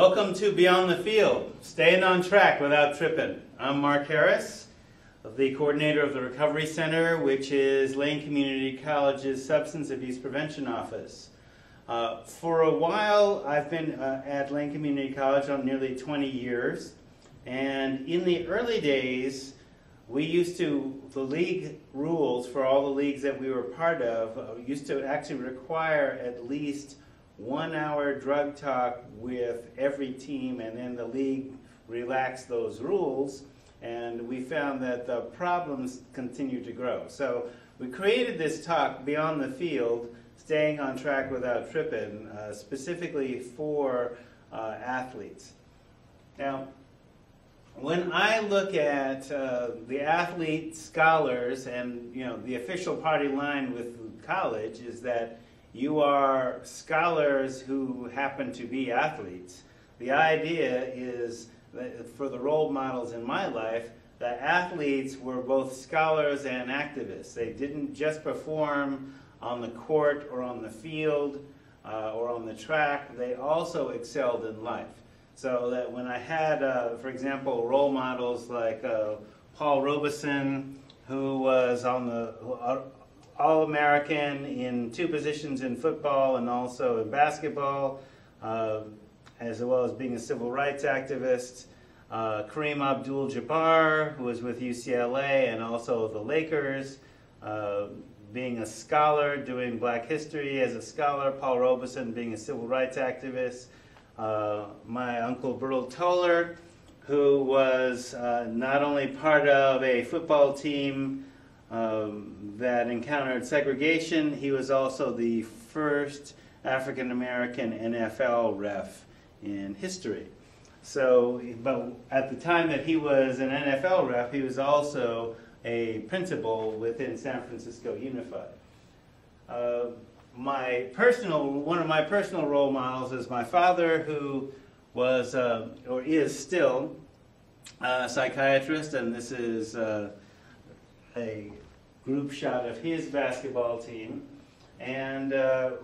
Welcome to Beyond the Field, staying on track without tripping. I'm Mark Harris, the coordinator of the Recovery Center, which is Lane Community College's Substance Abuse Prevention Office. For a while, I've been at Lane Community College on nearly 20 years, and in the early days, the league rules for all the leagues that we were part of used to actually require at least 1 hour drug talk with every team, and then the league relaxed those rules, and we found that the problems continued to grow. So we created this talk, Beyond the Field, Staying on Track Without Tripping, specifically for athletes. Now, when I look at the athlete scholars, and the official party line with college is that you are scholars who happen to be athletes. The idea is that for the role models in my life, that athletes were both scholars and activists. They didn't just perform on the court or on the field or on the track. They also excelled in life. So that when I had, for example, role models like Paul Robeson, who was on the All-American in 2 positions in football and also in basketball, as well as being a civil rights activist. Kareem Abdul-Jabbar, who was with UCLA and also the Lakers, being a scholar, doing Black history as a scholar. Paul Robeson being a civil rights activist. My uncle Burl Toller, who was not only part of a football team that encountered segregation, he was also the first African-American NFL ref in history. So, but at the time that he was an NFL ref, he was also a principal within San Francisco Unified. One of my personal role models is my father, who was, or is still, a psychiatrist, and this is a group shot of his basketball team. And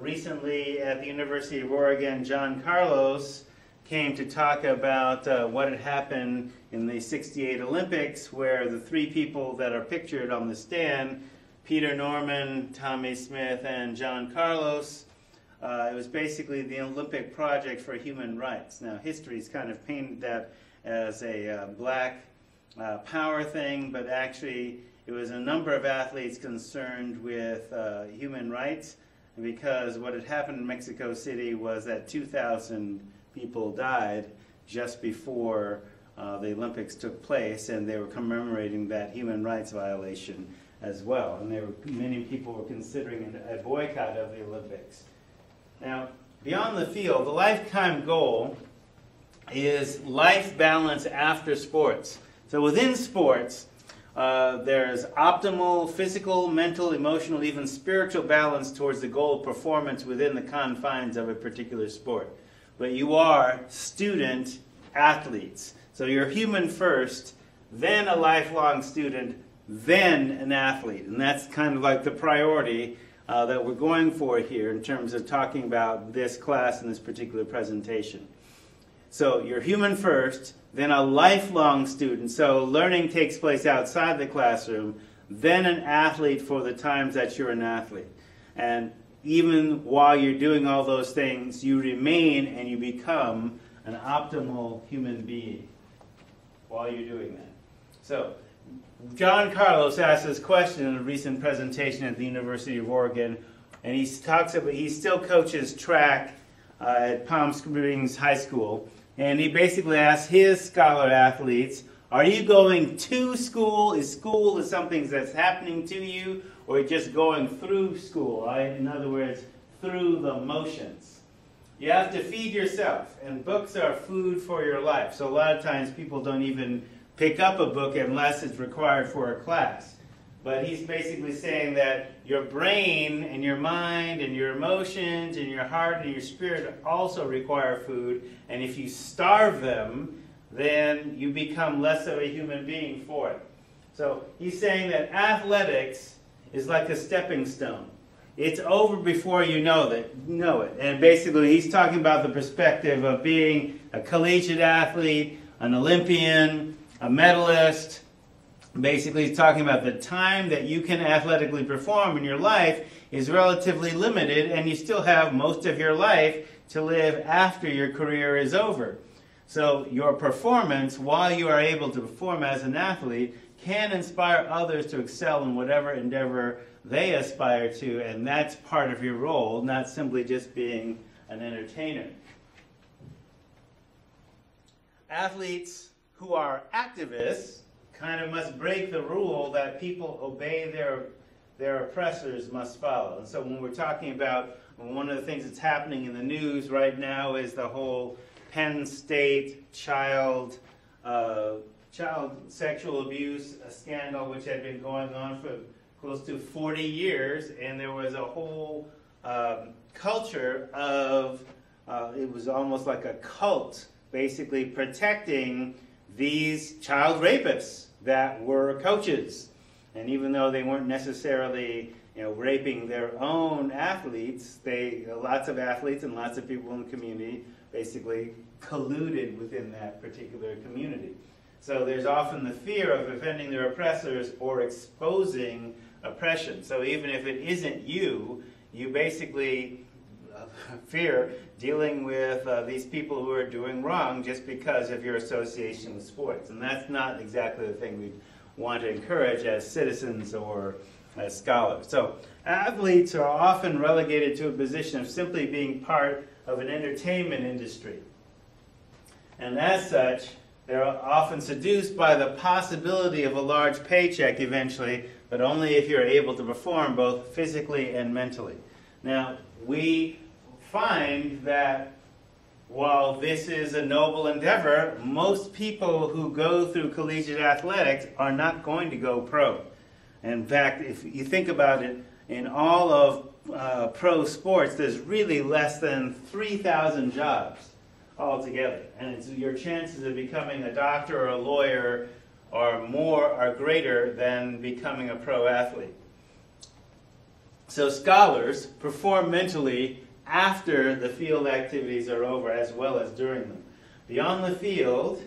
recently at the University of Oregon, John Carlos came to talk about what had happened in the '68 Olympics, where the 3 people that are pictured on the stand, Peter Norman, Tommy Smith, and John Carlos, it was basically the Olympic Project for Human Rights. Now, history's kind of painted that as a black power thing, but actually it was a number of athletes concerned with human rights, because what had happened in Mexico City was that 2,000 people died just before the Olympics took place, and they were commemorating that human rights violation as well. And many people were considering a boycott of the Olympics. Now, beyond the field, the lifetime goal is life balance after sports. So within sports, there's optimal physical, mental, emotional, even spiritual balance towards the goal of performance within the confines of a particular sport. But you are student athletes. So you're human first, then a lifelong student, then an athlete. And that's kind of like the priority that we're going for here in terms of talking about this class and this particular presentation. So you're human first, then a lifelong student. So learning takes place outside the classroom, then an athlete for the times that you're an athlete. And even while you're doing all those things, you remain and you become an optimal human being while you're doing that. So John Carlos asked this question in a recent presentation at the University of Oregon, and he talks about, he still coaches track at Palm Springs High School, and he basically asked his scholar athletes, are you going to school? Is school something that's happening to you, or just going through school? In other words, through the motions. You have to feed yourself, and books are food for your life. So a lot of times people don't even pick up a book unless it's required for a class. But he's basically saying that your brain and your mind and your emotions and your heart and your spirit also require food, and if you starve them, then you become less of a human being for it. So he's saying that athletics is like a stepping stone. it's over before you know it. And basically, he's talking about the perspective of being a collegiate athlete, an Olympian, a medalist. Basically, he's talking about the time that you can athletically perform in your life is relatively limited, and you still have most of your life to live after your career is over. So your performance, while you are able to perform as an athlete, can inspire others to excel in whatever endeavor they aspire to, and that's part of your role, not simply just being an entertainer. Athletes who are activists kind of must break the rule that people obey their oppressors must follow. And so when we're talking about one of the things that's happening in the news right now is the whole Penn State child sexual abuse scandal, which had been going on for close to 40 years, and there was a whole culture of, it was almost like a cult, basically protecting these child rapists that were coaches. And even though they weren't necessarily raping their own athletes, lots of athletes and lots of people in the community basically colluded within that particular community. So there's often the fear of offending their oppressors or exposing oppression. So even if it isn't you, you basically fear dealing with these people who are doing wrong just because of your association with sports. And that's not exactly the thing we want to encourage as citizens or as scholars. So athletes are often relegated to a position of simply being part of an entertainment industry. And as such, they're often seduced by the possibility of a large paycheck eventually, but only if you're able to perform both physically and mentally. Now, we find that while this is a noble endeavor, most people who go through collegiate athletics are not going to go pro. In fact, if you think about it, in all of pro sports, there's really less than 3,000 jobs altogether. And your chances of becoming a doctor or a lawyer are greater than becoming a pro athlete. So scholars perform mentally after the field activities are over as well as during them. Beyond the field,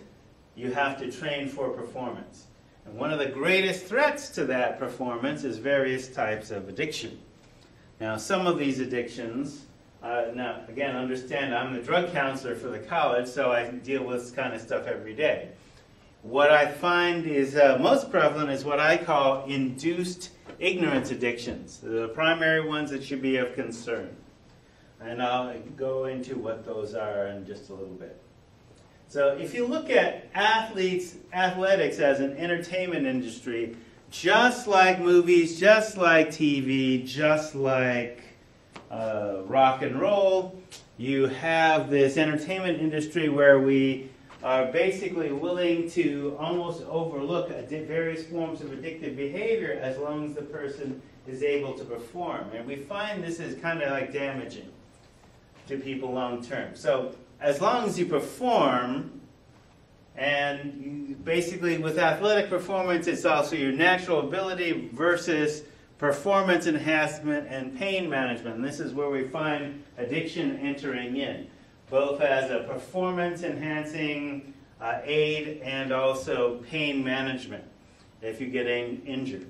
you have to train for performance. And one of the greatest threats to that performance is various types of addiction. Now, some of these addictions, now again, understand I'm the drug counselor for the college, so I deal with this kind of stuff every day. What I find is most prevalent is what I call induced ignorance addictions. They're the primary ones that should be of concern. And I'll go into what those are in just a little bit. So if you look at athletics as an entertainment industry, just like movies, just like TV, just like rock and roll, you have this entertainment industry where we are basically willing to almost overlook various forms of addictive behavior as long as the person is able to perform. And we find this is kind of like damaging to people long term. So as long as you perform, and basically with athletic performance, it's also your natural ability versus performance enhancement and pain management. And this is where we find addiction entering in, both as a performance enhancing aid and also pain management if you get injured.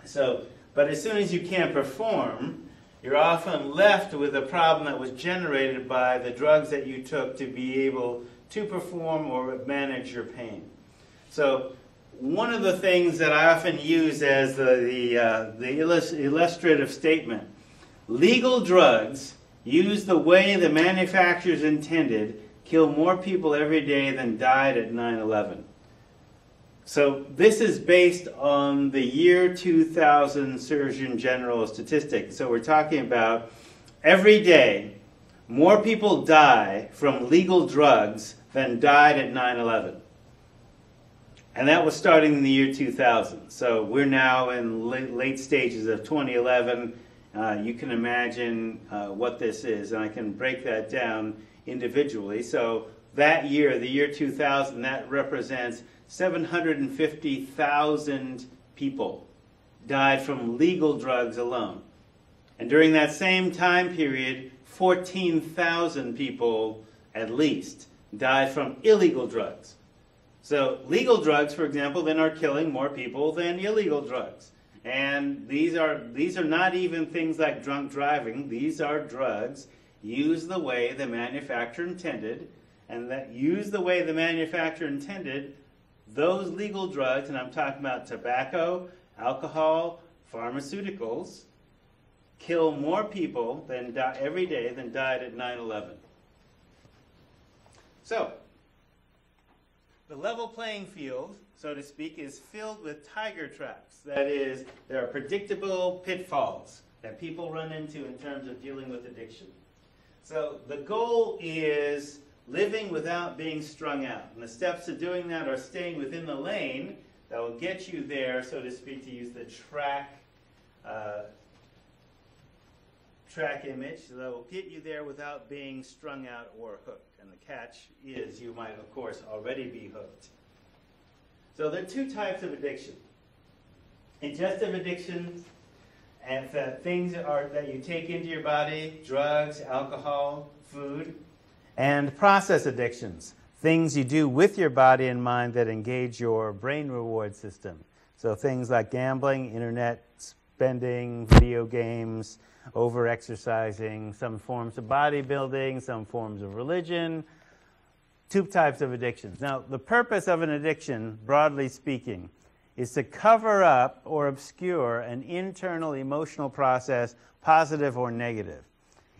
So, but as soon as you can't perform, you're often left with a problem that was generated by the drugs that you took to be able to perform or manage your pain. So one of the things that I often use as the illustrative statement, legal drugs used the way the manufacturers intended kill more people every day than died at 9/11. So this is based on the year 2000 Surgeon General statistic. So we're talking about every day more people die from legal drugs than died at 9/11. And that was starting in the year 2000. So we're now in late stages of 2011. You can imagine what this is, and I can break that down individually. So that year, the year 2000, that represents 750,000 people died from legal drugs alone. And during that same time period, 14,000 people at least died from illegal drugs. So legal drugs, for example, then are killing more people than illegal drugs. And these are not even things like drunk driving. These are drugs used the way the manufacturer intended, and that used the way the manufacturer intended, those legal drugs, and I'm talking about tobacco, alcohol, pharmaceuticals, kill more people than every day than died at 9/11. So, the level playing field, so to speak, is filled with tiger traps. That is, there are predictable pitfalls that people run into in terms of dealing with addiction. So the goal is living without being strung out. And the steps to doing that are staying within the lane that will get you there, so to speak, to use the track image that will get you there without being strung out or hooked. And the catch is you might, of course, already be hooked. So there are two types of addiction. Ingestive addictions, and things that you take into your body, drugs, alcohol, food. And process addictions, things you do with your body and mind that engage your brain reward system. So things like gambling, internet spending, video games, over-exercising, some forms of bodybuilding, some forms of religion, two types of addictions. Now, the purpose of an addiction, broadly speaking, is to cover up or obscure an internal emotional process, positive or negative.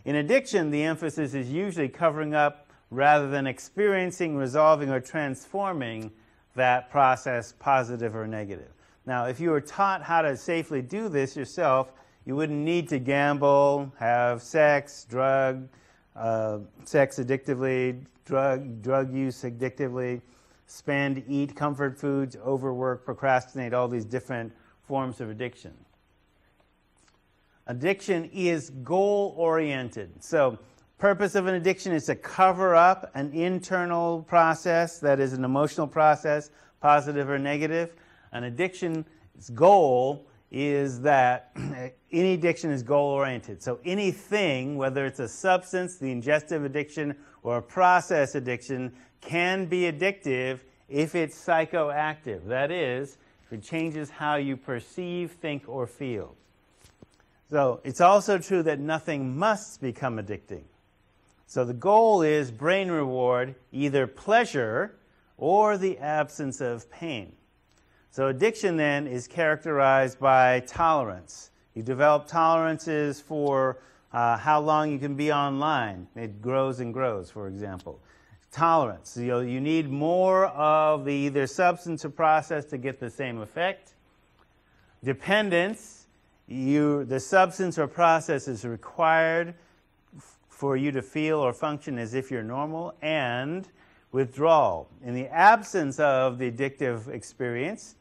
In addiction, the emphasis is usually covering up rather than experiencing, resolving, or transforming that process, positive or negative. Now, if you were taught how to safely do this yourself, you wouldn't need to gamble, have sex, sex addictively, drug use addictively, spend, eat comfort foods, overwork, procrastinate, all these different forms of addiction. Addiction is goal-oriented. So, purpose of an addiction is to cover up an internal process, that is an emotional process, positive or negative. An addiction's goal is that any addiction is goal-oriented. So anything, whether it's a substance, the ingestive addiction, or a process addiction, can be addictive if it's psychoactive. That is, if it changes how you perceive, think, or feel. So it's also true that nothing must become addicting. So the goal is brain reward, either pleasure or the absence of pain. So addiction then is characterized by tolerance. You develop tolerances for how long you can be online. It grows and grows, for example. Tolerance. You need more of the either substance or process to get the same effect. Dependence. The substance or process is required for you to feel or function as if you're normal. And withdrawal. In the absence of the addictive experience,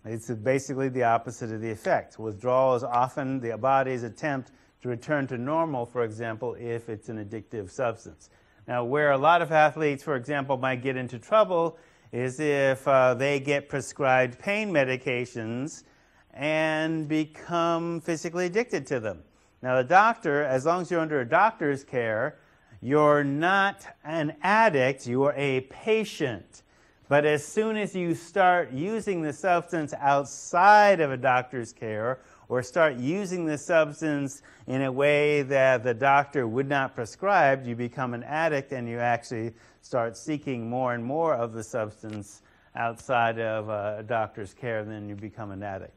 it's basically the opposite of the effect. Withdrawal is often the body's attempt to return to normal, for example, if it's an addictive substance. Now, where a lot of athletes, for example, might get into trouble is if they get prescribed pain medications and become physically addicted to them. Now, the doctor, as long as you're under a doctor's care, you're not an addict, you are a patient. But as soon as you start using the substance outside of a doctor's care, or start using the substance in a way that the doctor would not prescribe, you become an addict and you actually start seeking more and more of the substance outside of a doctor's care, and then you become an addict.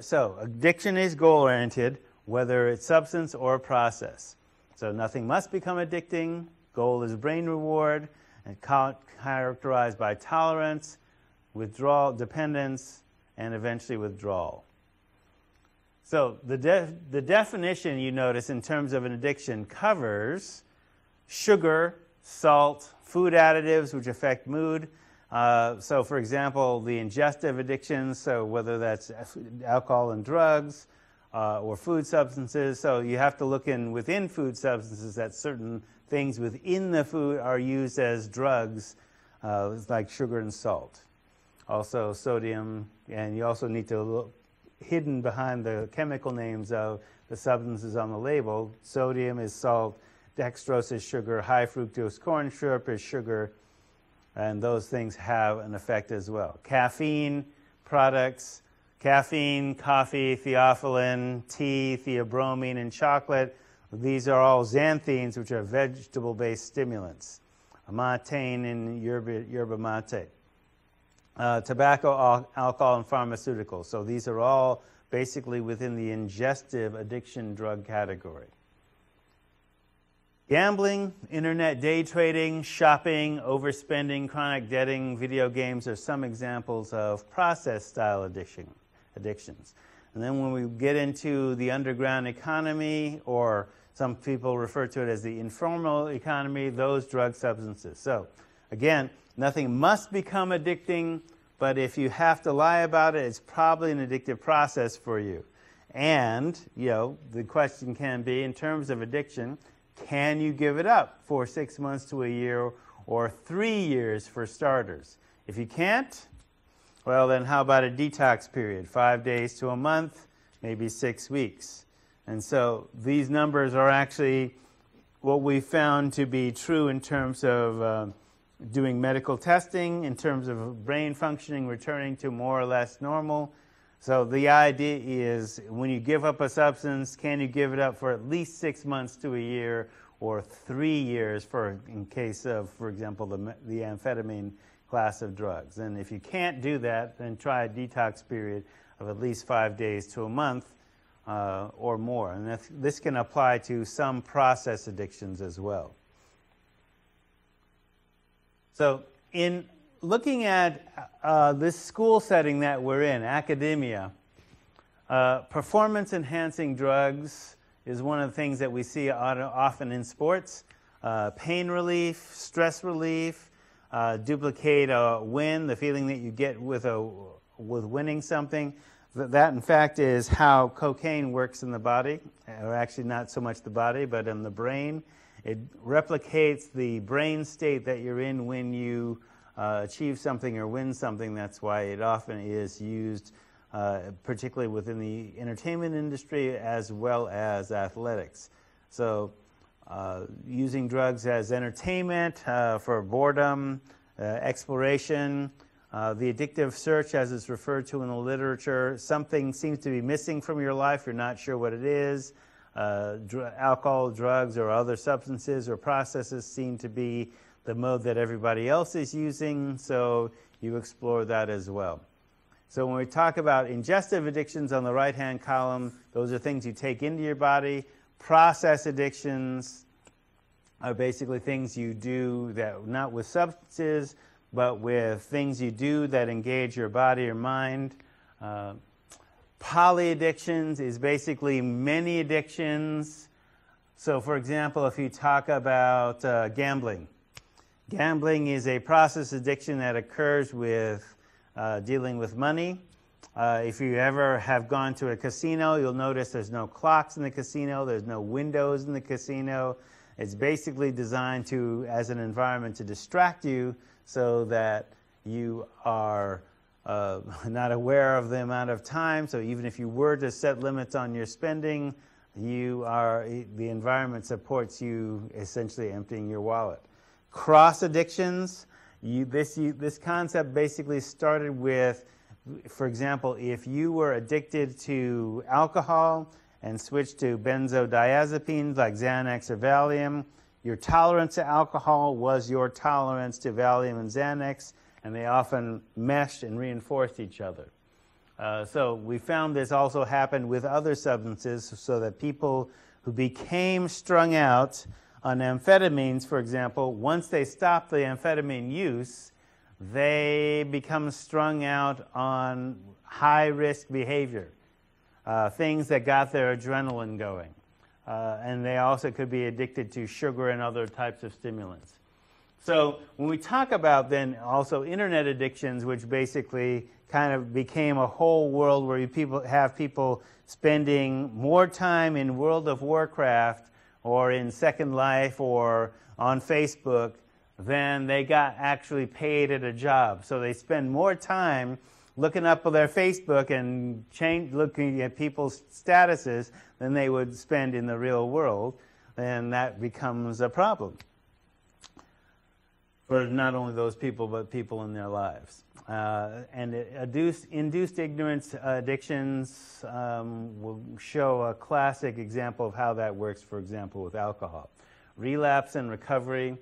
So addiction is goal-oriented, whether it's substance or process. So nothing must become addicting. Goal is brain reward, and characterized by tolerance, withdrawal, dependence, and eventually withdrawal. So the definition, you notice, in terms of an addiction covers sugar, salt, food additives which affect mood. So for example, the ingestive addictions, so whether that's alcohol and drugs or food substances. So you have to look within food substances that certain things within the food are used as drugs, like sugar and salt. Also sodium, and you also need to look hidden behind the chemical names of the substances on the label. Sodium is salt, dextrose is sugar, high fructose corn syrup is sugar, and those things have an effect as well. Caffeine products, caffeine, coffee, theophylline, tea, theobromine, and chocolate. These are all xanthines, which are vegetable-based stimulants. Amatein and yerba mate. Tobacco, alcohol, and pharmaceuticals. So these are all basically within the ingestive addiction drug category. Gambling, internet day trading, shopping, overspending, chronic debting, video games are some examples of process-style addictions. And then when we get into the underground economy, or some people refer to it as the informal economy, those drug substances. So again, nothing must become addicting, but if you have to lie about it, it's probably an addictive process for you. And, the question can be, in terms of addiction, can you give it up for 6 months to a year or 3 years for starters? If you can't, well, then how about a detox period? 5 days to a month, maybe 6 weeks. And so these numbers are actually what we found to be true in terms of doing medical testing, in terms of brain functioning returning to more or less normal. So the idea is, when you give up a substance, can you give it up for at least 6 months to a year or 3 years in case of, for example, the amphetamine class of drugs. And if you can't do that, then try a detox period of at least 5 days to a month or more. And this can apply to some process addictions as well. So in looking at this school setting that we're in, academia, performance-enhancing drugs is one of the things that we see often in sports. Pain relief, stress relief, duplicate a win, the feeling that you get with winning something. That, in fact, is how cocaine works in the body, or actually not so much the body, but in the brain. It replicates the brain state that you're in when you achieve something or win something. That's why it often is used, particularly within the entertainment industry as well as athletics. So using drugs as entertainment for boredom, exploration, the addictive search, as it's referred to in the literature, something seems to be missing from your life, you're not sure what it is. Alcohol, drugs, or other substances or processes seem to be the mode that everybody else is using, so you explore that as well. So when we talk about ingestive addictions on the right-hand column, those are things you take into your body. Process addictions are basically things you do that not with substances, but with things you do that engage your body or mind. Polyaddictions is basically many addictions. So for example, if you talk about gambling. Gambling is a process addiction that occurs with dealing with money. If you ever have gone to a casino, you'll notice there's no clocks in the casino, there's no windows in the casino. It's basically designed as an environment to distract you so that you are not aware of the amount of time. So even if you were to set limits on your spending, the environment supports you essentially emptying your wallet. Cross addictions, this concept basically started with, for example, if you were addicted to alcohol and switched to benzodiazepines like Xanax or Valium, your tolerance to alcohol was your tolerance to Valium and Xanax, and they often meshed and reinforced each other. So we found this also happened with other substances, so that people who became strung out on amphetamines, for example, once they stop the amphetamine use, they become strung out on high-risk behavior, things that got their adrenaline going. And they also could be addicted to sugar and other types of stimulants. So when we talk about then also internet addictions, which basically kind of became a whole world where people spending more time in World of Warcraft or in Second Life or on Facebook than they got actually paid at a job. So they spend more time looking up their Facebook and looking at people's statuses than they would spend in the real world, then that becomes a problem for not only those people, but people in their lives. And induced ignorance addictions will show a classic example of how that works, for example, with alcohol. Relapse and recovery.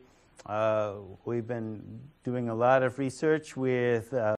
We've been doing a lot of research with